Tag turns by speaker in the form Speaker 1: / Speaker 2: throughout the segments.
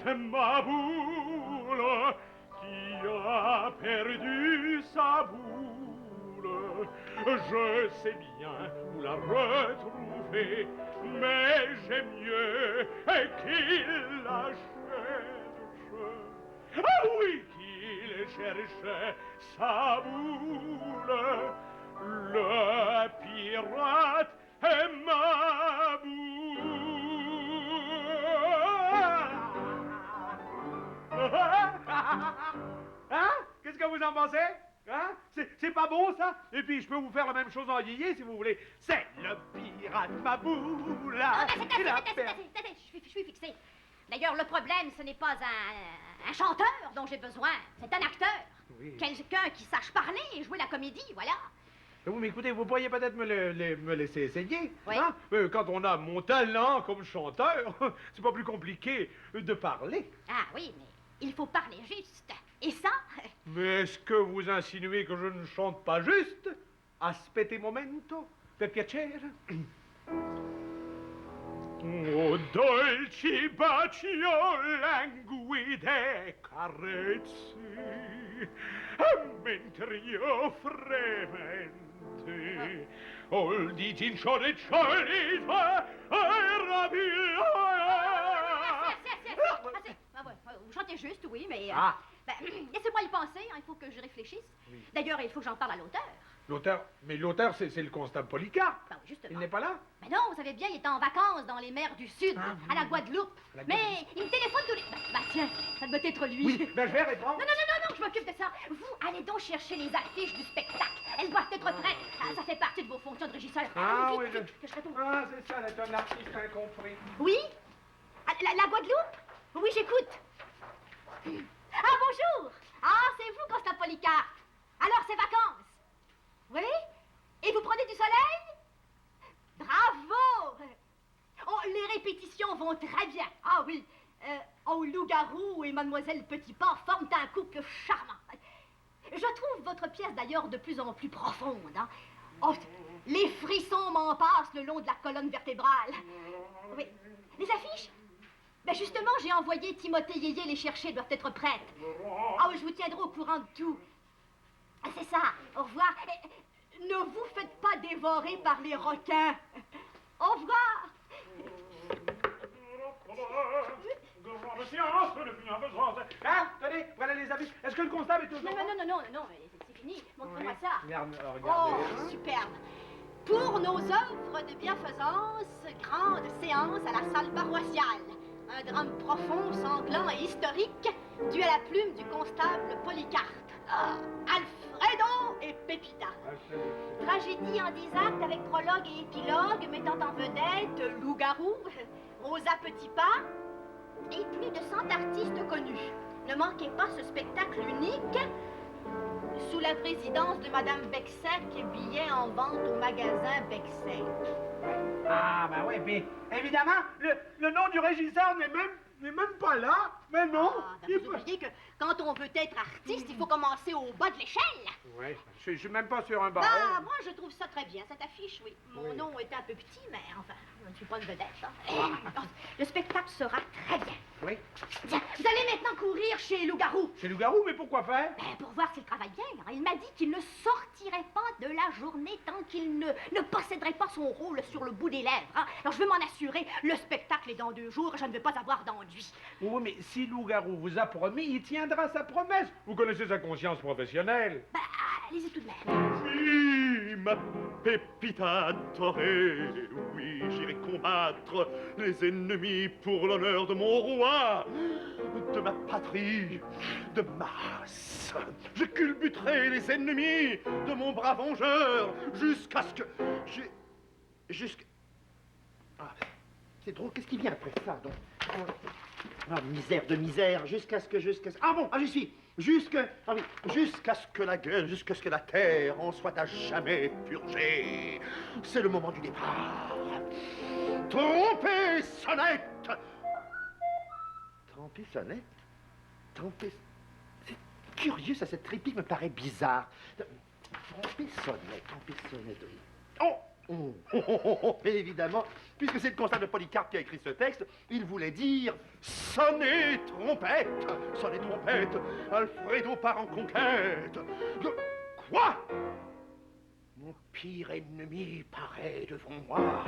Speaker 1: pirate ma boule, qui a perdu sa boule. Je sais bien où la retrouver, mais j'aime mieux qu'il la cherche. Ah oui, qu'il cherche sa boule. Le pirate est ma boule.
Speaker 2: Hein? Qu'est-ce que vous en pensez? Hein? C'est pas bon, ça? Et puis, je peux vous faire la même chose en yéyé, si vous voulez. C'est le pirate Maboula.
Speaker 3: C'est assez, je suis fixée. D'ailleurs, le problème, ce n'est pas un chanteur dont j'ai besoin, c'est un acteur.
Speaker 2: Oui.
Speaker 3: Quelqu'un qui sache parler et jouer la comédie, voilà.
Speaker 2: Oui, mais écoutez, vous pourriez peut-être me laisser essayer.
Speaker 3: Oui.
Speaker 2: Hein? Quand on a mon talent comme chanteur, c'est pas plus compliqué de parler.
Speaker 3: Ah oui, mais il faut parler juste. Et ça...
Speaker 2: Mais est-ce que vous insinuez que je ne chante pas juste? Aspette momento, per piacere.
Speaker 1: O dolci bacio languide carezze, mentre io fremente ol di gincione ciolita era
Speaker 3: Assez. Vous chantez juste, oui, mais...
Speaker 2: Ah.
Speaker 3: Laissez-moi y penser, hein, il faut que je réfléchisse.
Speaker 2: Oui.
Speaker 3: D'ailleurs, il faut que j'en parle à l'auteur.
Speaker 2: L'auteur, mais l'auteur, c'est le constable Polycarpe.
Speaker 3: Ben oui, justement.
Speaker 2: Il n'est pas là?
Speaker 3: Mais non, vous savez bien, il est en vacances dans les mers du Sud, à la Guadeloupe. Mais il me téléphone tous les... Bah tiens, ça doit être lui.
Speaker 2: Oui, ben je vais répondre.
Speaker 3: Non, je m'occupe de ça. Vous, allez donc chercher les affiches du spectacle. Elles doivent être prêtes. Ça fait partie de vos fonctions de régisseur.
Speaker 2: Ah
Speaker 3: Allez,
Speaker 2: oui,
Speaker 3: vite, que je réponds.
Speaker 2: Ah, c'est ça, d'être un artiste incompris.
Speaker 3: Oui? La Guadeloupe? Oui, j'écoute. Ah, bonjour. Ah, c'est vous, Constant Polycarpe. Alors, c'est vacances. Oui? Et vous prenez du soleil? Bravo! Oh, les répétitions vont très bien. Ah oui. Loup-garou et Mademoiselle Petitpas forment un couple charmant. Je trouve votre pièce d'ailleurs de plus en plus profonde. Hein? Oh, les frissons m'en passent le long de la colonne vertébrale. Oui. Les affiches? Ben justement, j'ai envoyé Timothée Yéyé les chercher, doivent être prêtes. Ah oui, je vous tiendrai au courant de tout. C'est ça. Au revoir. Ne vous faites pas dévorer par les requins. Au revoir.
Speaker 1: Grande science de bienfaisance.
Speaker 2: Ah, tenez, voilà les affiches. Est-ce que le constable est toujours...
Speaker 3: Non, c'est fini. Montrez-moi ça.
Speaker 2: Regardez.
Speaker 3: Oh, superbe. Pour nos œuvres de bienfaisance, grande séance à la salle paroissiale. Un drame profond, sanglant et historique, dû à la plume du constable Polycarpe. Alfredo et Pépita. Tragédie en 10 actes avec prologue et épilogue, mettant en vedette Loup-garou, Rosa Petitpas et plus de 100 artistes connus. Ne manquez pas ce spectacle unique sous la présidence de Madame Bexec, billets en vente au magasin Bexec.
Speaker 2: Ah, ben oui, puis évidemment, le nom du régisseur n'est même pas là. Mais non.
Speaker 3: Vous oubliez que quand on veut être artiste, il faut commencer au bas de l'échelle.
Speaker 2: Oui, je suis même pas sur un bar.
Speaker 3: Bah, moi, je trouve ça très bien, cette affiche, oui. Mon nom est un peu petit, mais enfin, je ne suis pas une vedette. Hein. Le spectacle sera très bien.
Speaker 2: Oui.
Speaker 3: Tiens, vous allez maintenant courir chez Loup-garou.
Speaker 2: Chez Loup-garou, mais pourquoi faire?
Speaker 3: Ben, pour voir s'il travaille bien. Il m'a dit qu'il ne sortirait pas de la journée tant qu'il ne posséderait pas son rôle sur le bout des lèvres. Hein. Alors, je veux m'en assurer. Le spectacle est dans 2 jours. Je ne veux pas avoir d'ennui.
Speaker 2: Oui, mais si Loup-garou vous a promis, il tiendra sa promesse. Vous connaissez sa conscience professionnelle.
Speaker 3: Ben, allez-y tout de même.
Speaker 1: Oui, ma Pépita adorée, oui, j'irai combattre les ennemis pour l'honneur de mon roi, de ma patrie, de ma race. Je culbuterai les ennemis de mon brave vengeur jusqu'à ce que... Ah, c'est drôle, qu'est-ce qui vient après ça, donc? Ah, misère de misère, jusqu'à ce que... Ah bon, j'y suis. Jusqu'à ce que la gueule, jusqu'à ce que la terre en soit à jamais purgée. C'est le moment du départ. Trompez, sonnette! Trompez, sonnette? Trompez... C'est curieux, ça, cette réplique me paraît bizarre. Trompez, sonnette, oui. Oh! Évidemment, puisque c'est le constable Polycarpe qui a écrit ce texte, il voulait dire sonnez trompette, Alfredo part en conquête. Quoi? Mon pire ennemi paraît devant moi.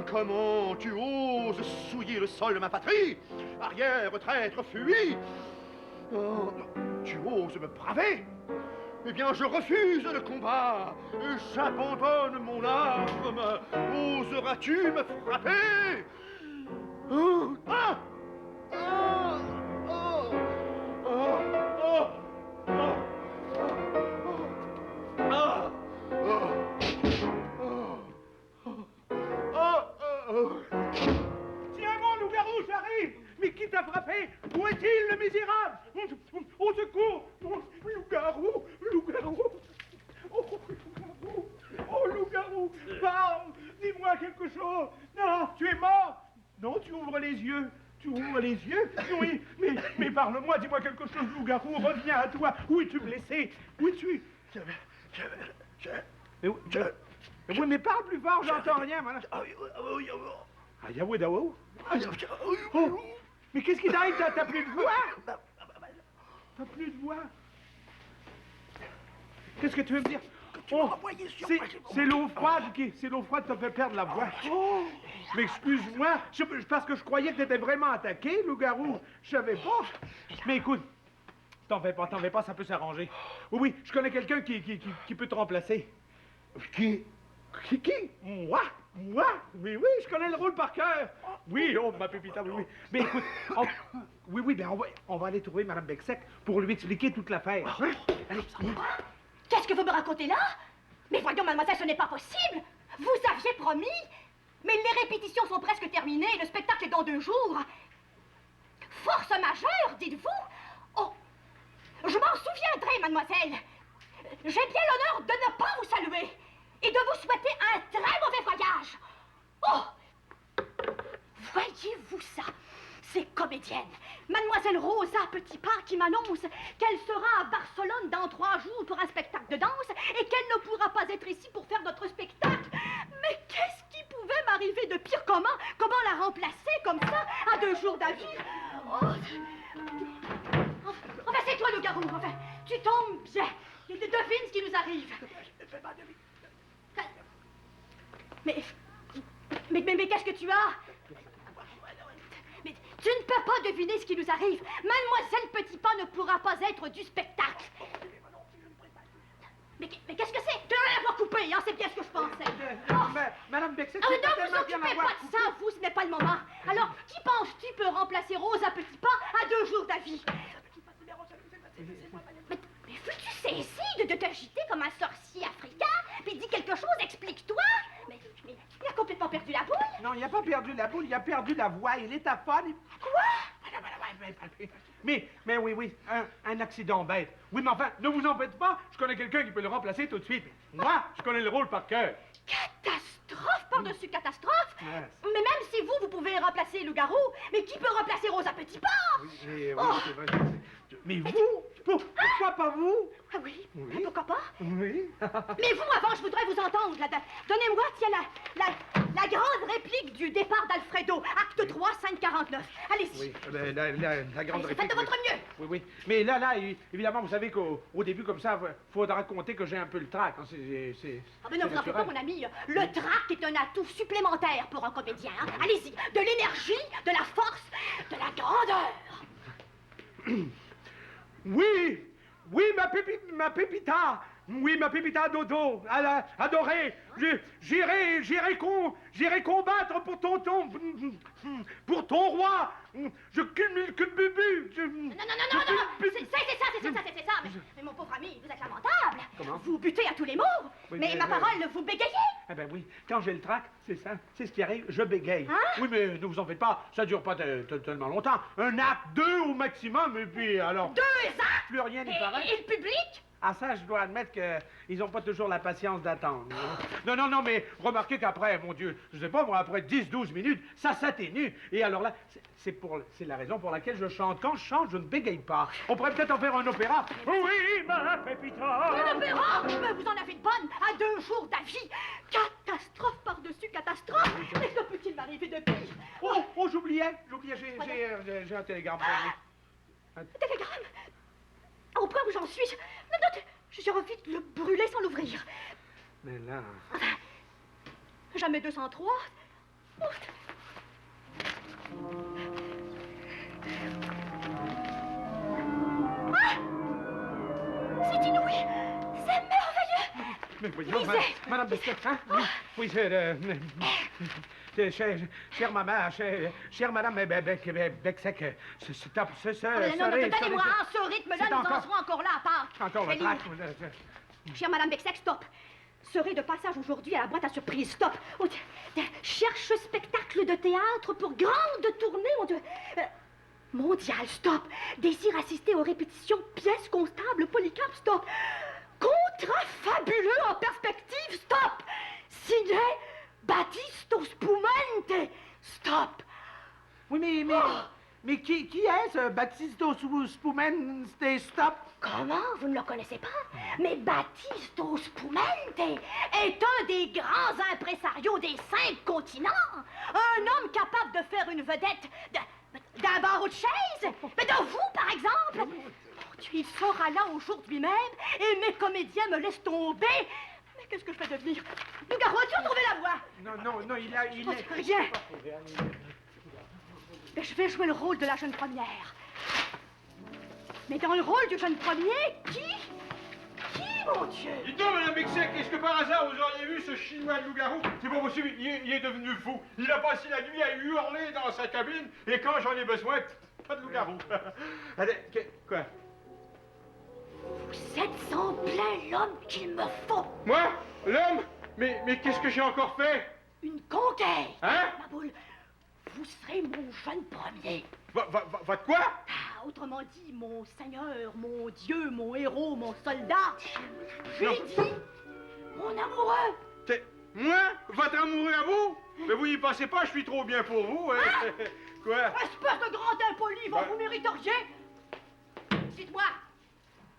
Speaker 1: Comment tu oses souiller le sol de ma patrie? Arrière, traître, fuis! Oh, tu oses me braver? Eh bien, je refuse le combat. J'abandonne mon arme. Oseras-tu me frapper? Oh, ah, ah, oh, oh, oh, oh, ah,
Speaker 2: Tiens, mon loup-garou, j'arrive! Mais qui t'a frappé? Où est-il, le misérable? Au secours! Loup-garou! Loup-garou! Oh, loup-garou! Oh, loup-garou! Parle! Dis-moi quelque chose! Non, tu es mort! Non, tu ouvres les yeux! Tu ouvres les yeux? Oui, mais parle-moi, dis-moi quelque chose, loup-garou! Reviens à toi! Où es-tu blessé? Où es-tu? Oui, mais parle plus fort, j'entends rien, madame. Ah, Yahweh Dawo? Oh, mais qu'est-ce qui t'arrive? T'as plus de voix? T'as plus de voix? Qu'est-ce que tu veux me dire? Oh, c'est l'eau froide qui t'a fait perdre la voix. Oh, mais excuse-moi, parce que je croyais que t'étais vraiment attaqué, loup-garou. Je savais pas. Mais écoute, t'en fais pas, ça peut s'arranger. Oui, je connais quelqu'un qui peut te remplacer.
Speaker 1: Qui?
Speaker 2: Moi? Oui, je connais le rôle par cœur. Oui, oh, ma pépita, oui. Mais écoute, on va aller trouver Madame Bexec pour lui expliquer toute l'affaire. Hein? Allez,
Speaker 3: Qu'est-ce que vous me racontez là? Mais voyons, mademoiselle, ce n'est pas possible. Vous aviez promis. Mais les répétitions sont presque terminées. Le spectacle est dans 2 jours. Force majeure, dites-vous? Oh, je m'en souviendrai, mademoiselle. J'ai bien l'honneur de ne pas vous saluer et de vous souhaiter un très mauvais voyage. Oh! Voyez-vous ça? Ces comédiennes, Mademoiselle Rosa Petitpas qui m'annonce qu'elle sera à Barcelone dans 3 jours pour un spectacle de danse et qu'elle ne pourra pas être ici pour faire notre spectacle. Mais qu'est-ce qui pouvait m'arriver de pire? Comment la remplacer comme ça à 2 jours d'avis? Oh. Enfin, c'est toi le garou, enfin, tu tombes bien. Devine ce qui nous arrive. Mais qu'est-ce que tu as? Mais tu ne peux pas deviner ce qui nous arrive. Mademoiselle Petitpas ne pourra pas être du spectacle. Mais qu'est-ce que c'est? Tu n'as rien à couper, hein, c'est bien ce que je pensais.
Speaker 2: Madame Bexec,
Speaker 3: ne vous occupez pas de ça, vous, ce n'est pas le moment. Alors, qui penses-tu peut remplacer Rosa Petitpas à 2 jours d'avis? Mais veux-tu cesser de t'agiter comme un sorcier africain? Puis dis quelque chose, explique-toi. Mais il a complètement perdu la boule.
Speaker 2: Non, il n'a pas perdu la boule, il a perdu la voix. Il est aphone.
Speaker 3: Quoi?
Speaker 2: Mais oui, un accident bête. Oui, mais enfin, ne vous en faites pas, je connais quelqu'un qui peut le remplacer tout de suite. Moi, je connais le rôle par cœur.
Speaker 3: Catastrophe par-dessus catastrophe.
Speaker 2: Yes.
Speaker 3: Mais même si vous pouvez remplacer le garou, mais qui peut remplacer Rosa Petitpas?
Speaker 2: Oui,
Speaker 3: Oh.
Speaker 2: c'est vrai. Mais vous? Pourquoi pas vous?
Speaker 3: Ah oui? Pourquoi pas?
Speaker 2: Oui.
Speaker 3: Mais vous, avant, je voudrais vous entendre. Donnez-moi, tiens, la grande réplique du départ d'Alfredo, acte 3, scène 49. Allez-y.
Speaker 2: Oui, la grande réplique.
Speaker 3: Faites de votre mieux.
Speaker 2: Oui. Mais là, évidemment, vous savez qu'au début, comme ça, faudra compter que j'ai un peu le trac. Hein.
Speaker 3: Ah ben non, vous en faites pas, mon ami. Le trac est un atout supplémentaire pour un comédien. Hein. Allez-y, de l'énergie, de la force, de la grandeur.
Speaker 2: Oui, ma pépita. Oui, ma pépita Dodo, adorée. J'irai combattre pour ton roi. Je cumule que bubu.
Speaker 3: Non, c'est ça. Mais mon pauvre ami, vous êtes lamentable.
Speaker 2: Comment?
Speaker 3: Vous butez à tous les mots.
Speaker 2: Oui,
Speaker 3: mais ma parole, vous bégayez.
Speaker 2: Eh ben oui, quand j'ai le trac, c'est ça, c'est ce qui arrive, je bégaye.
Speaker 3: Hein?
Speaker 2: Oui, mais ne vous en faites pas, ça dure pas tellement longtemps. Un acte, 2 au maximum, et puis alors...
Speaker 3: 2 actes.
Speaker 2: Plus rien n'y paraît.
Speaker 3: Et le public?
Speaker 2: Ah ça, je dois admettre qu'ils n'ont pas toujours la patience d'attendre. Non, non, non, mais remarquez qu'après, mon Dieu, je sais pas, moi, après 10-12 minutes, ça s'atténue. Et alors là, c'est la raison pour laquelle je chante. Quand je chante, je ne bégaye pas. On pourrait peut-être en faire un opéra. Oui, ma Pépita.
Speaker 3: Un opéra? Mais vous en avez de bonnes à 2 jours d'avis. Catastrophe par-dessus catastrophe. Mais que peut-il m'arriver de pire?
Speaker 2: Oh, j'oubliais, j'ai un télégramme pour vous.
Speaker 3: Un télégramme? Au point où j'en suis, j'ai envie de le brûler sans l'ouvrir.
Speaker 2: Mais là...
Speaker 3: Enfin, jamais 203. Ouf. Ah! C'est inouï! C'est merveilleux!
Speaker 2: Mais voyons,
Speaker 3: Lisez.
Speaker 2: Madame Besquet, hein? Oui, chère maman, chère Madame Bexec, stop,
Speaker 3: Non, donnez-moi ce rythme-là, nous en serons encore là à part.
Speaker 2: Encore le trac.
Speaker 3: Chère Madame Bexec, stop. Serez de passage aujourd'hui à la boîte à surprise, stop. Oh, cherche spectacle de théâtre pour grande tournée, mon Dieu. Mondial, stop. Désire assister aux répétitions pièces constables, Polycarpe, stop. Contrat fabuleux en perspective, stop. Signé Battisto Spumante, stop.
Speaker 2: Oui, mais qui est ce Battisto Spumante, stop?
Speaker 3: Comment? Vous ne le connaissez pas? Mais Battisto Spumante est un des grands impresarios des 5 continents. Un homme capable de faire une vedette d'un barreau de chaise. Mais de vous, par exemple. Mon Dieu, il sera là aujourd'hui même et mes comédiens me laissent tomber. Mais qu'est-ce que je vais devenir? Nougaro, as-tu retrouvé la voix?
Speaker 2: Non, il est...
Speaker 3: Rien. Mais je vais jouer le rôle de la jeune première. Mais dans le rôle du jeune premier, qui, mon Dieu?
Speaker 4: Dites donc, Madame Bexec, est-ce que par hasard vous auriez vu ce chinois de loup-garou? C'est pas possible, il est devenu fou. Il a passé la nuit à hurler dans sa cabine, et quand j'en ai besoin, pas de loup-garou. Allez, quoi?
Speaker 3: Vous êtes en plein l'homme qu'il me faut.
Speaker 4: Moi? L'homme? Mais qu'est-ce que j'ai encore fait?
Speaker 3: Une conquête.
Speaker 4: Hein?
Speaker 3: Ma boule, vous serez mon jeune premier.
Speaker 4: Votre quoi?
Speaker 3: Ah, autrement dit, mon seigneur, mon dieu, mon héros, mon soldat. J'ai dit, mon amoureux.
Speaker 4: Moi? Votre amoureux à vous? Mais vous y pensez pas, je suis trop bien pour vous, hein?
Speaker 3: Ah!
Speaker 4: Quoi?
Speaker 3: Espèce de grand impoli, vous mériteriez. Dites-moi,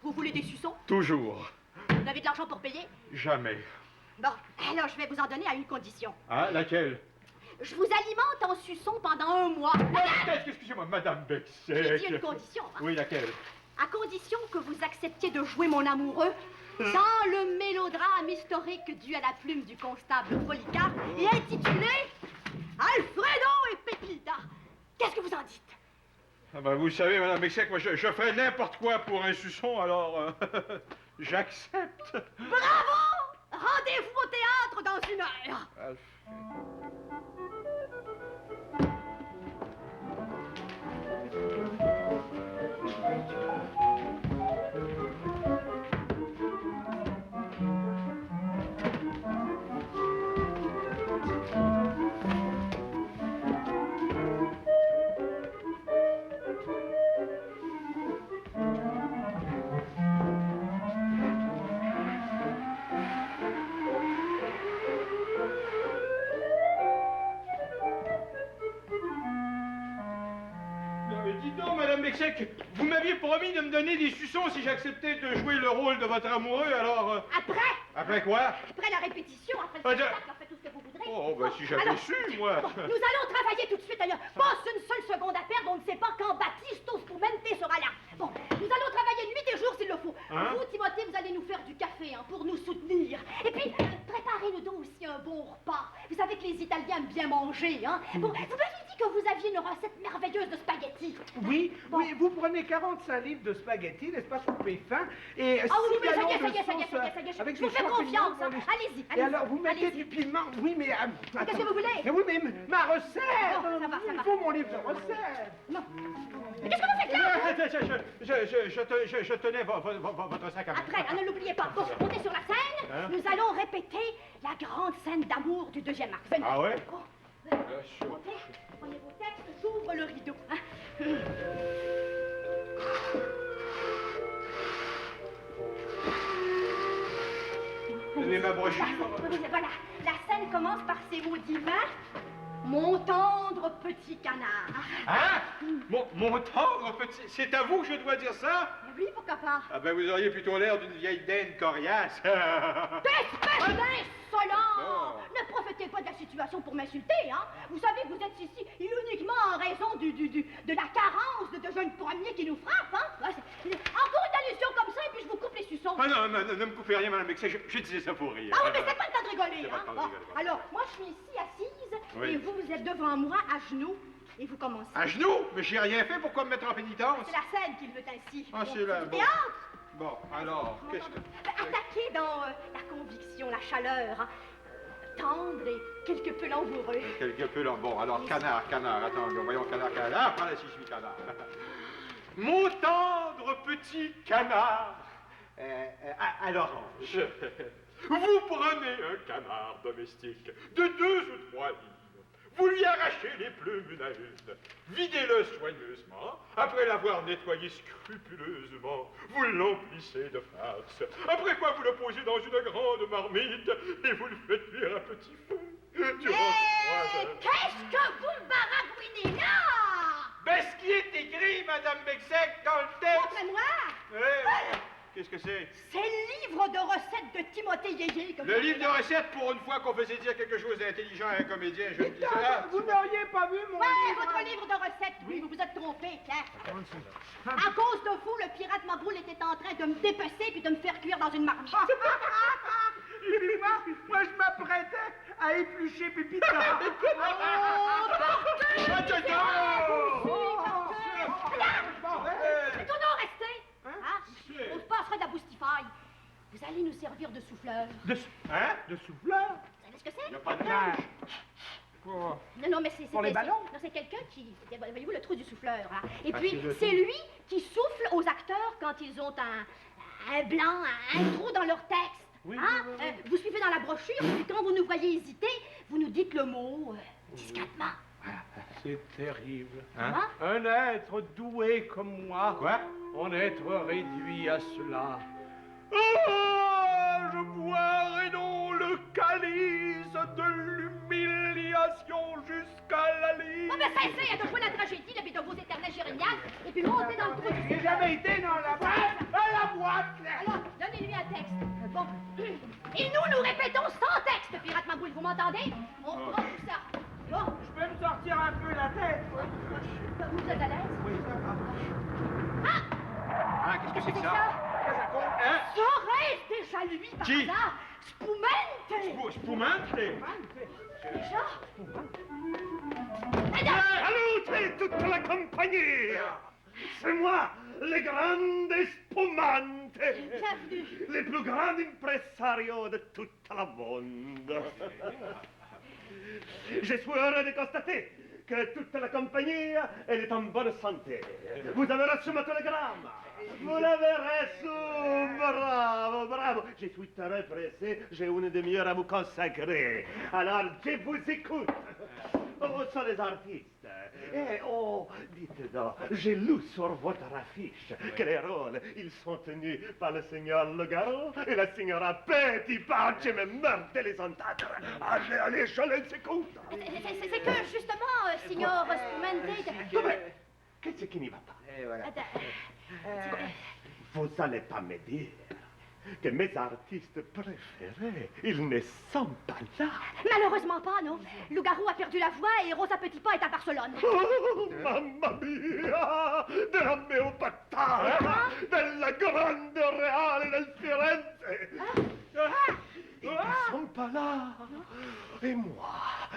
Speaker 3: vous voulez des suçons?
Speaker 4: Toujours.
Speaker 3: Vous avez de l'argent pour payer?
Speaker 4: Jamais.
Speaker 3: Bon, alors je vais vous en donner à une condition.
Speaker 4: Ah, laquelle?
Speaker 3: Je vous alimente en suçons pendant 1 mois.
Speaker 4: Excusez-moi, Madame Bexec.
Speaker 3: J'ai dit une condition. Hein.
Speaker 4: Oui, laquelle?
Speaker 3: À condition que vous acceptiez de jouer mon amoureux dans le mélodrame historique dû à la plume du constable Polycarpe et intitulé Alfredo et Pepita. Qu'est-ce que vous en dites?
Speaker 4: Ah ben, vous savez, Madame Bexec, moi, je ferais n'importe quoi pour un suçon, alors j'accepte.
Speaker 3: Bravo! Rendez-vous au théâtre dans 1 heure.
Speaker 4: Dites donc, Madame Bexec, vous m'aviez promis de me donner des suçons si j'acceptais de jouer le rôle de votre amoureux, alors...
Speaker 3: Après?
Speaker 4: Après quoi?
Speaker 3: Après la répétition, après
Speaker 4: Ah,
Speaker 3: le spectacle, faites tout ce que vous voudrez.
Speaker 4: Oh, ben si j'avais
Speaker 3: Alors,
Speaker 4: su, moi...
Speaker 3: Bon, nous allons travailler tout de suite, d'ailleurs. Pas une seule seconde à perdre, on ne sait pas quand Battisto Spumante sera là. Bon, nous allons travailler nuit et jour s'il le faut.
Speaker 4: Hein?
Speaker 3: Vous, Timothée, vous allez nous faire du café, hein, pour nous soutenir. Et puis, préparez-nous donc aussi un bon repas. Vous savez que les Italiens aiment bien manger, hein. Bon, vous m'aviez dit que vous aviez une recette merveilleuse de spaghettis.
Speaker 2: Oui, vous prenez 45 livres de spaghettis, n'est-ce pas, coupés fin, et
Speaker 3: Ah oui, mais ça y est,
Speaker 2: gallons de
Speaker 3: ça y est,
Speaker 2: sauce
Speaker 3: je
Speaker 2: avec
Speaker 3: vous
Speaker 2: des
Speaker 3: fais
Speaker 2: champignons
Speaker 3: confiance,
Speaker 2: dans
Speaker 3: hein.
Speaker 2: les-
Speaker 3: Allez-y,
Speaker 2: Et
Speaker 3: allez-y.
Speaker 2: alors, vous mettez
Speaker 3: allez-y.
Speaker 2: du piment, oui, mais...
Speaker 3: Qu'est-ce que vous voulez?
Speaker 2: Mais oui, mais ma recette!
Speaker 3: Bon, ça va.
Speaker 2: Il faut mon livre de recettes!
Speaker 3: Non. Mais qu'est-ce que vous faites là?
Speaker 4: Je tenais votre sac à main.
Speaker 3: Après, ne l'oubliez pas. Bon, montez sur la scène.
Speaker 4: Hein?
Speaker 3: Nous allons répéter la grande scène d'amour du 2e acte. Venez.
Speaker 4: Ah ouais?
Speaker 3: Oh. Montez, prenez vos textes, j'ouvre le rideau. Hein.
Speaker 4: donnez ma brochure.
Speaker 3: Oui, voilà, la scène commence par ces mots divins. Mon tendre petit canard.
Speaker 4: Hein? Mon tendre petit... C'est à vous que je dois dire ça?
Speaker 3: Oui, pourquoi pas?
Speaker 4: Ah ben, vous auriez plutôt l'air d'une vieille dinde coriace.
Speaker 3: Espèce d'insolent!
Speaker 4: Non.
Speaker 3: Ne profitez pas de la situation pour m'insulter, hein? Vous savez que vous êtes ici uniquement en raison de la carence de jeunes premiers qui nous frappent, hein? Encore une allusion comme ça et puis je vous coupe les suçons.
Speaker 4: Ah non, ne me coupez rien, madame Bexet, je disais ça pour rire.
Speaker 3: Ah oui, mais c'est pas le temps de rigoler,
Speaker 4: C'est pas
Speaker 3: hein?
Speaker 4: le temps de rigoler.
Speaker 3: Alors, moi, je suis ici assise
Speaker 4: Oui.
Speaker 3: et vous êtes devant moi à genoux et vous commencez.
Speaker 4: À genoux? Mais j'ai rien fait, pourquoi me mettre en pénitence?
Speaker 3: C'est la scène qui le veut ainsi.
Speaker 4: Ah, c'est là,
Speaker 3: du
Speaker 4: bon.
Speaker 3: théâtre.
Speaker 4: Bon, alors, qu'est-ce que...
Speaker 3: Attaquer dans la conviction, la chaleur, hein? Tendre et quelque peu langoureux.
Speaker 4: Quelque peu là. Bon, alors, canard, attends, voyons, canard. Voilà, si je suis canard. Mon tendre petit canard.
Speaker 1: À l'orange.
Speaker 4: Vous prenez un canard domestique de 2 ou 3 livres. Vous lui arrachez les plumes une à une. Videz-le soigneusement. Après l'avoir nettoyé scrupuleusement, vous l'emplissez de farce. Après quoi, vous le posez dans une grande marmite et vous le faites cuire à petit feu. Durant 3 heures.
Speaker 3: Qu'est-ce que vous me baragouinez là?
Speaker 4: Ben, ce qui est écrit, Madame Bexec, dans le texte.
Speaker 3: Montrez-moi!
Speaker 4: Qu'est-ce que c'est?
Speaker 3: C'est le livre de recettes de Timothée Yéyé. comme
Speaker 4: Le
Speaker 3: vous
Speaker 4: livre de
Speaker 3: dites.
Speaker 4: recettes, pour une fois qu'on faisait dire quelque chose d'intelligent à un comédien, je me dis ça.
Speaker 2: Vous n'auriez pas vu mon
Speaker 3: Ouais,
Speaker 2: livre?
Speaker 3: votre livre de recettes, oui, vous vous êtes trompé, Pierre. À cause de vous, le pirate Maboule était en train de me dépecer puis de me faire cuire dans une marmite.
Speaker 2: Et puis moi, je m'apprêtais à éplucher Pépita.
Speaker 3: C'est tout non resté. Hein? On se passerait de la boustifaille. Vous allez nous servir de souffleur.
Speaker 2: De souffleur?
Speaker 3: Vous savez ce que c'est?
Speaker 4: Il n'y a pas de neige.
Speaker 3: Non, mais c'est...
Speaker 2: Pour les ballons?
Speaker 3: Non, c'est quelqu'un qui... Voyez-vous le trou du souffleur, hein? Et
Speaker 4: Ah,
Speaker 3: puis,
Speaker 4: c'est le
Speaker 3: c'est lui qui souffle aux acteurs quand ils ont un blanc, un trou dans leur texte.
Speaker 2: Oui,
Speaker 3: Hein?
Speaker 2: oui, oui, oui.
Speaker 3: Vous suivez dans la brochure, et puis quand vous nous voyez hésiter, vous nous dites le mot discrètement.
Speaker 2: C'est terrible.
Speaker 4: Hein?
Speaker 3: Hein?
Speaker 2: Un être doué comme moi.
Speaker 4: Quoi?
Speaker 2: En être réduit à cela. Ah, je boirai donc le calice de l'humiliation jusqu'à la limite.
Speaker 3: Oh, mais cessez de jouer la tragédie, là, puis de vos éternels jérémiades, et puis montez dans le trou du
Speaker 2: J'ai
Speaker 3: souffleur.
Speaker 2: jamais été dans la boîte. À la boîte, là.
Speaker 3: Alors, donnez-lui un texte. Bon. Et nous répétons sans texte, pirate Maboule, vous m'entendez? On prend tout ça. Bon,
Speaker 2: Je peux me sortir un peu la tête.
Speaker 3: vous êtes à l'aise?
Speaker 2: Oui, ça va.
Speaker 3: Ah!
Speaker 4: Ah, qu'est-ce que c'est que ça?
Speaker 2: Ça compte.
Speaker 4: Hein?
Speaker 3: Serait-ce déjà lui par
Speaker 4: Qui?
Speaker 3: hasard? Spumante!
Speaker 4: Spumante?
Speaker 3: Déjà?
Speaker 1: Salute toute la compagnie! C'est moi, le grande spumante!
Speaker 3: Bienvenue.
Speaker 1: Le plus grand impresario de tout le monde. Je suis heureux de constater que toute la compagnie elle est en bonne santé. Vous avez reçu ma télégramme. Vous l'avez reçu. Bravo, bravo. Je suis très pressé. J'ai une demi-heure à vous consacrer. Alors, je vous écoute. Où sont les artistes? Eh, oh, dites donc, j'ai lu sur votre affiche que les rôles, ils sont tenus par le seigneur Logaro et la signora Petitpart. Je me meurs de les entendre. Allez, je les écoute.
Speaker 3: C'est que, justement, signor Spumante...
Speaker 1: Mais qu'est-ce qui n'y va pas?
Speaker 3: Attends.
Speaker 1: Vous allez pas me dire que mes artistes préférés, ils ne sont pas là.
Speaker 3: Malheureusement pas, non. Loup-garou a perdu la voix et Rosa Petitpas est à Barcelone.
Speaker 1: Oh, mamma mia! Della mio battaglia! Della grande reale del Firenze! Ils ne sont pas là. Et moi,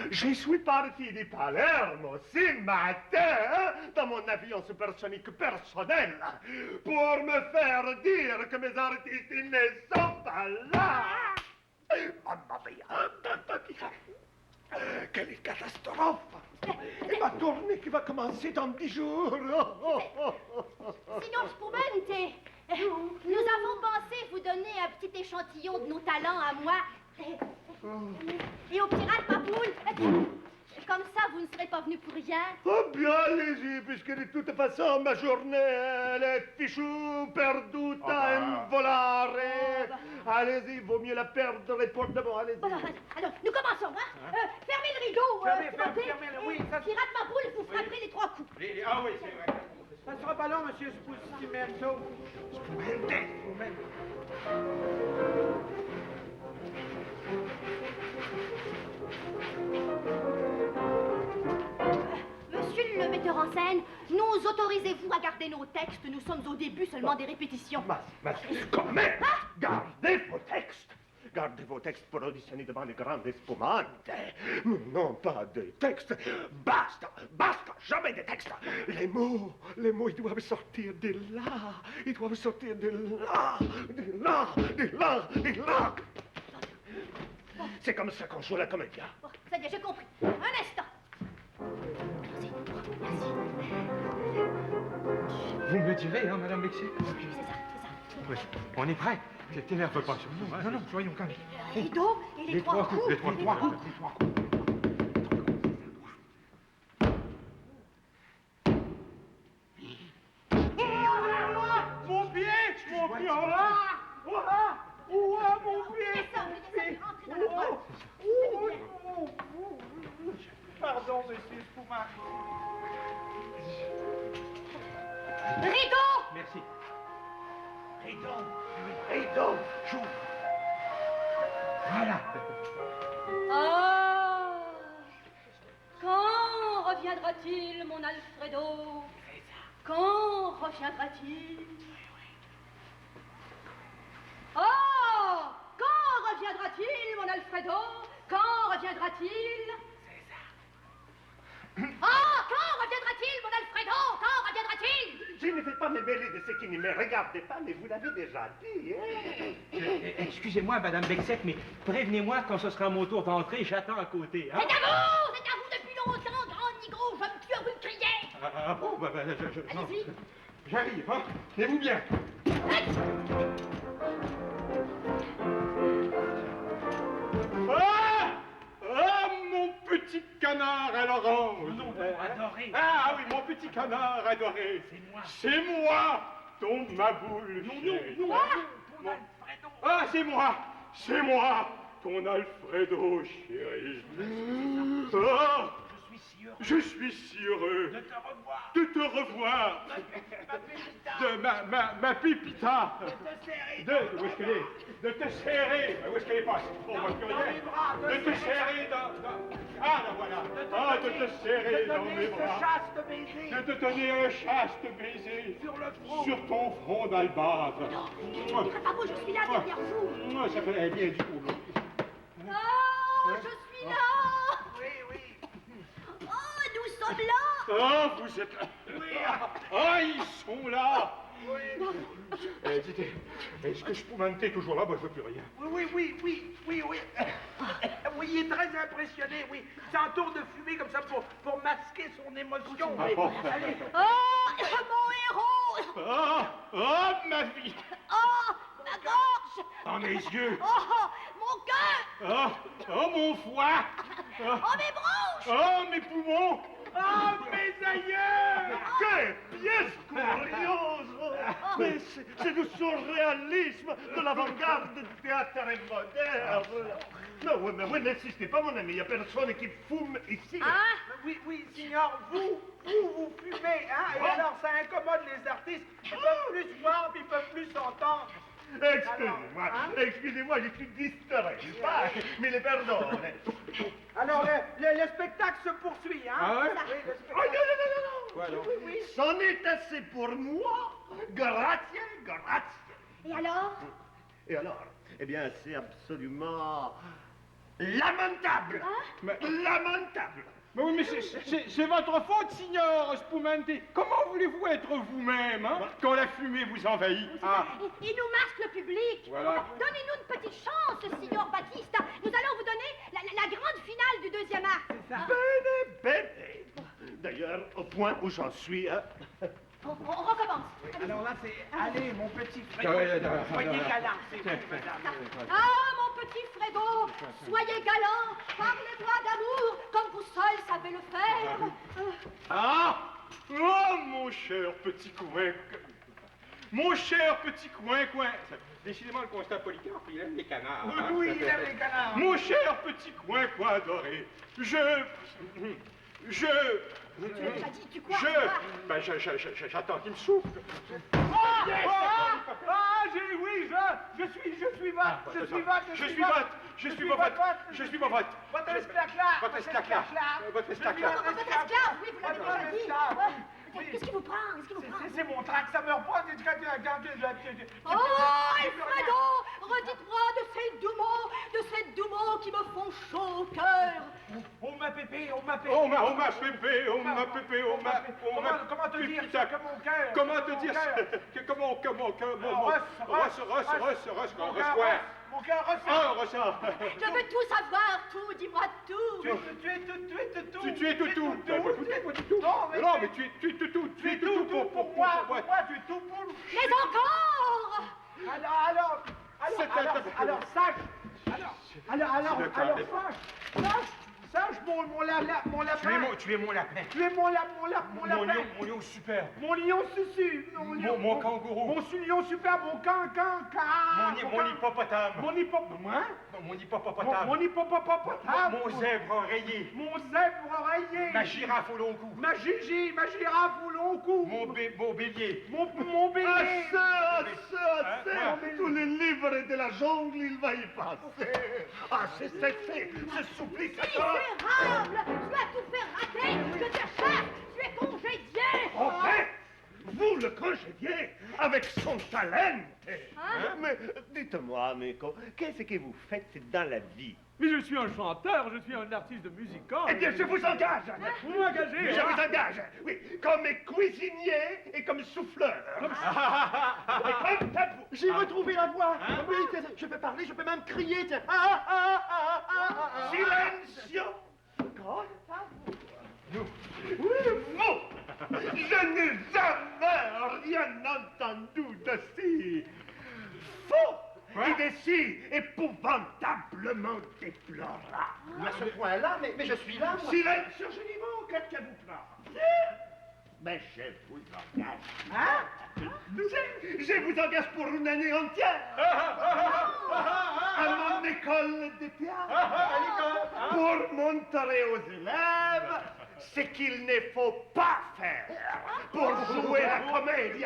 Speaker 1: je suis parti de Palermo ce matin dans mon avion supersonique personnel pour me faire dire que mes artistes ils ne sont pas là. Mamma mia! Quelle catastrophe! Et ma tournée qui va commencer dans 10 jours!
Speaker 3: Signor Spumante, nous avons pensé vous donner un petit échantillon de nos talents à moi et au pirate Maboule. Comme ça, vous ne serez pas venu pour rien.
Speaker 1: Oh bien, allez-y, puisque de toute façon, ma journée, elle est fichue, perduta,
Speaker 4: Ah.
Speaker 1: in volare. allez-y, vaut mieux la perdre pour de bon, allez-y.
Speaker 3: Bon, alors, nous commençons, hein. Fermez le rideau,
Speaker 2: fermez-le, oui, ça...
Speaker 3: S'il rate ma boule, vous frapperez les 3 coups.
Speaker 4: Ah oui, c'est vrai.
Speaker 2: Ça sera pas long, monsieur Spumento.
Speaker 3: Monsieur le metteur en scène, nous autorisez-vous à garder nos textes? Nous sommes au début seulement des répétitions.
Speaker 1: Mais quand même, gardez vos textes. Gardez vos textes pour auditionner devant les grandes espumantes. Non pas des textes. Basta, basta, jamais des textes. Les mots, ils doivent sortir de là. Ils doivent sortir de là, de là, de là, de là. C'est comme ça qu'on joue la comédie.
Speaker 3: Bon, ça y est, j'ai compris. Un instant. Merci.
Speaker 4: Vous me direz, hein, Madame Bexy?
Speaker 3: C'est ça.
Speaker 4: Oui, on est prêt. T'énerve pas sur nous, hein? Non, soyons calmes.
Speaker 3: Le rideau et les 3 coups.
Speaker 4: Les trois coups.
Speaker 2: Mon pied, oh là! Mon pied!
Speaker 3: C'est ça, vous les laissez rentrer dans la boîte.
Speaker 2: Pardon, monsieur Spumant.
Speaker 3: Rideau!
Speaker 4: Merci.
Speaker 1: Rideau, j'ouvre.
Speaker 4: Voilà.
Speaker 3: Ah! Quand reviendra-t-il, mon Alfredo? Quand reviendra-t-il? Ah! Quand reviendra-t-il, mon Alfredo? Quand reviendra-t-il? Ah! Quand reviendra-t-il, mon Alfredo? Quand reviendra-t-il?
Speaker 1: Je ne vais pas me mêler de ce qui ne me regarde pas, mais vous l'avez déjà dit, hein?
Speaker 5: Excusez-moi, Madame Bexec, mais prévenez-moi quand ce sera mon tour d'entrer, j'attends à côté. Hein?
Speaker 3: C'est à vous depuis longtemps, grand nigro, je me tue à vous de crier.
Speaker 4: Ah bon, non.
Speaker 3: Allez-y.
Speaker 4: J'arrive, hein? Tenez-vous bien. Ah, mon petit canard à l'orange.
Speaker 5: Adoré.
Speaker 4: Ah oui, mon petit canard adoré. C'est moi, ton maboule.
Speaker 3: Quoi?
Speaker 4: Ah, c'est moi, ton Alfredo, chéri. Ah, je suis si heureux de te revoir. De ma pépita. Où est-ce qu'elle est? De te serrer. Où est-ce qu'elle est passée? Oh, moi, plus rien. De te serrer dans... Ah, la voilà. Ah, de te serrer dans mes bras. De te donner un chaste baiser sur ton front d'albâtre.
Speaker 3: Ne direz pas vous, je suis là derrière vous.
Speaker 4: Moi, ça fait bien du tout.
Speaker 3: Ah, je suis là.
Speaker 2: Oui.
Speaker 3: Oh, nous sommes là.
Speaker 4: Ah, vous êtes là. Ah, ils sont là. Dites, est-ce que je peux monter toujours là? Moi, je veux plus rien.
Speaker 2: Oui. Oui, il est très impressionné, oui. C'est un tour de fumée comme ça pour masquer son émotion.
Speaker 4: Ah
Speaker 2: Oui.
Speaker 4: bon.
Speaker 2: Allez.
Speaker 3: Oh, mon héros.
Speaker 4: Ah, ma vie.
Speaker 3: Oh, ma gorge.
Speaker 4: Ah, mes yeux.
Speaker 3: Oh, mon cœur.
Speaker 4: Oh, mon foie.
Speaker 3: Oh, mes bronches.
Speaker 4: Oh, mes poumons.
Speaker 2: Ah, mes aïeux!
Speaker 1: Quelle pièce curieuse! Mais c'est du surréalisme, de l'avant-garde du théâtre moderne. Non, mais vous n'insistez pas, mon ami, il n'y a personne qui fume ici.
Speaker 3: Hein?
Speaker 2: Oui, signor, vous fumez, hein? Et alors, ça incommode les artistes. Ils peuvent plus voir, puis ils peuvent plus s'entendre.
Speaker 1: Excusez-moi, je suis distrait, mais les pardonne.
Speaker 2: Alors, le spectacle se poursuit, hein?
Speaker 4: Ah ouais?
Speaker 2: Oui, le
Speaker 1: Oh,
Speaker 2: spectacle.
Speaker 1: non.
Speaker 4: Quoi, alors?
Speaker 2: Oui.
Speaker 1: C'en est assez pour moi. Grazie.
Speaker 3: Et alors?
Speaker 1: Et alors? Eh bien, c'est absolument lamentable. Lamentable.
Speaker 4: Mais oui, mais c'est votre faute, signor Spumante. Comment voulez-vous être vous-même, hein, quand la fumée vous envahit? Ah.
Speaker 3: Il nous masque le public.
Speaker 4: Voilà.
Speaker 3: Donnez-nous une petite chance, signor Battista. Nous allons vous donner la grande finale du 2e acte.
Speaker 1: Bene. D'ailleurs, au point où j'en suis, hein,
Speaker 3: On recommence.
Speaker 2: Alors là, c'est... Allez, mon petit
Speaker 4: Ah
Speaker 2: frère.
Speaker 4: ouais,
Speaker 2: Soyez galant, c'est vous, madame.
Speaker 3: Ah, mon petit Fredo, soyez galant, parlez-moi d'amour comme vous seul savez le faire.
Speaker 4: Ah! Oh, mon cher petit couin, Mon cher petit coin-coin. Décidément, le constat Polycarpe, il aime les canards.
Speaker 2: Oui,
Speaker 4: hein.
Speaker 2: oui, il aime les canards.
Speaker 4: Mon cher petit coin-coin doré,
Speaker 3: Tu m'as dit, tu quoi?
Speaker 4: Ben, j'attends qu'il me souffle.
Speaker 2: Oui, je suis vote.
Speaker 4: Je suis vote.
Speaker 2: Votre esclacla.
Speaker 4: Votre esclacla. Votre esclacla.
Speaker 3: Votre esclave, oui, vous l'avez déjà dit.
Speaker 2: esclave.
Speaker 3: Ouais. Qu'est-ce qui vous prend?
Speaker 2: C'est mon trac, ça me reprend.
Speaker 3: Oh, Alfredo, redites-moi de ces doux mots qui me font chaud au cœur.
Speaker 2: On m'a pépé.
Speaker 4: On m'a pépé.
Speaker 2: Comment te dire ça que mon cœur?
Speaker 4: Comment te dire ça?
Speaker 2: Mon cœur ressent.
Speaker 4: Ressort.
Speaker 3: Je veux tout savoir, tout, dis-moi tout.
Speaker 2: Tu es tout.
Speaker 4: Tu es tout.
Speaker 2: Non, mais
Speaker 4: tu es tout.
Speaker 2: tu es tout pour moi. Tu es tout pour.
Speaker 3: Mais encore!
Speaker 2: Alors, sache, mon lapin.
Speaker 4: Tu es mon lapin.
Speaker 2: Tu es mon lapin.
Speaker 4: Mon lion super.
Speaker 2: Mon lion susu.
Speaker 4: Mon kangourou.
Speaker 2: Mon lion super, mon
Speaker 4: Mon hippopotame.
Speaker 2: Mon hippopotame.
Speaker 4: Mon hippopotame.
Speaker 2: Mon hippopotame.
Speaker 4: Mon zèbre oreiller.
Speaker 2: Mon zèbre oreiller.
Speaker 4: Ma girafe au long cou.
Speaker 2: Ma girafe au long cou.
Speaker 4: Mon bélier.
Speaker 2: Mon bélier.
Speaker 1: Assez. Tous les livres de la jungle, il va y passer. Ah, c'est ce supplice.
Speaker 3: Misérable! Tu as tout fait rater! Je te cherche! Tu es congédié!
Speaker 1: Enfin, vous le congédiez avec son talent.
Speaker 3: Hein?
Speaker 1: Mais dites-moi, amico, qu'est-ce que vous faites dans la vie?
Speaker 2: Mais je suis un chanteur, je suis un artiste de musical.
Speaker 1: Eh bien, je vous engage.
Speaker 2: Vous m'engagez.
Speaker 1: Je vous engage, oui, comme cuisinier et comme souffleur. Et comme tabou. J'ai retrouvé la voix. Oui, je peux parler, je peux même crier. Tiens. Silencio. Grand tabou. Oui, vous. Je n'ai jamais rien entendu de si faux. Et de si épouvantablement déplorable. À ce point-là, mais je suis là, moi. Silencio, Génimo, qu'est-ce que vous plairait? Mais je vous engage. Hein? Je vous engage pour une année entière. À mon école de théâtre. Pour montrer aux élèves ce qu'il ne faut pas faire pour jouer la comédie.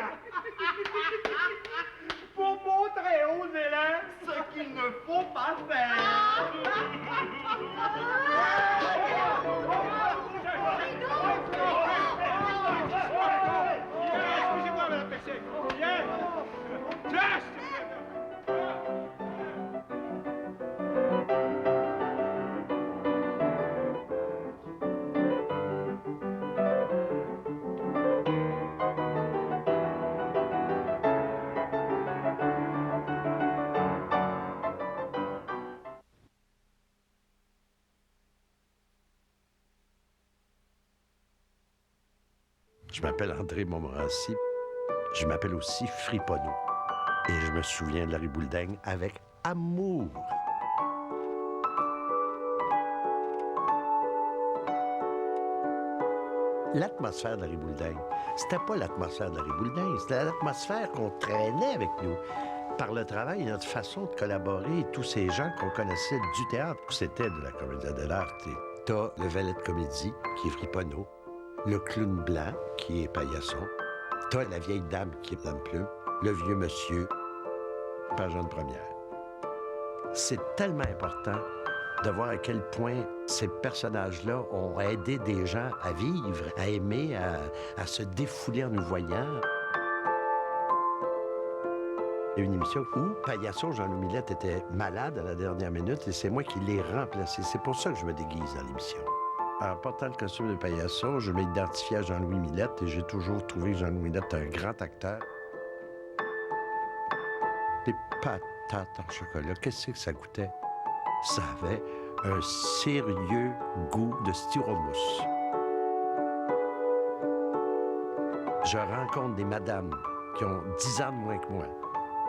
Speaker 2: Pour montrer aux élèves
Speaker 1: Ce qu'il ne faut pas faire.
Speaker 4: Excusez-moi, madame Bexec. Just!
Speaker 6: Je m'appelle André Montmorency. Je m'appelle aussi Friponneau. Et je me souviens de Larry Boulding avec amour. L'atmosphère de Larry Boulding, c'était pas l'atmosphère de Larry Boulding, c'était l'atmosphère qu'on traînait avec nous. Par le travail et notre façon de collaborer, et tous ces gens qu'on connaissait du théâtre, c'était de la comédie de l'art. T'as le valet de comédie, qui est Friponneau, le clown blanc, qui est Paillasson, t'as la vieille dame, qui est Madame Pleu, le vieux monsieur, Père Jean de Première. C'est tellement important de voir à quel point ces personnages-là ont aidé des gens à vivre, à aimer, à se défouler en nous voyant. Il y a une émission où Paillasson, Jean-Louis Millette, était malade à la dernière minute et c'est moi qui l'ai remplacé. C'est pour ça que je me déguise dans l'émission. En portant le costume de Paillasson, je m'identifiais à Jean-Louis Millette et j'ai toujours trouvé Jean-Louis Millette un grand acteur. Des patates en chocolat, qu'est-ce que ça goûtait? Ça avait un sérieux goût de styromousse. Je rencontre des madames qui ont 10 ans de moins que moi,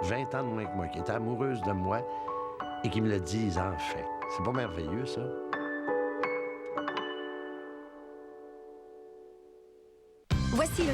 Speaker 6: 20 ans de moins que moi, qui étaient amoureuses de moi et qui me le disent enfin. C'est pas merveilleux, ça?
Speaker 7: Voici le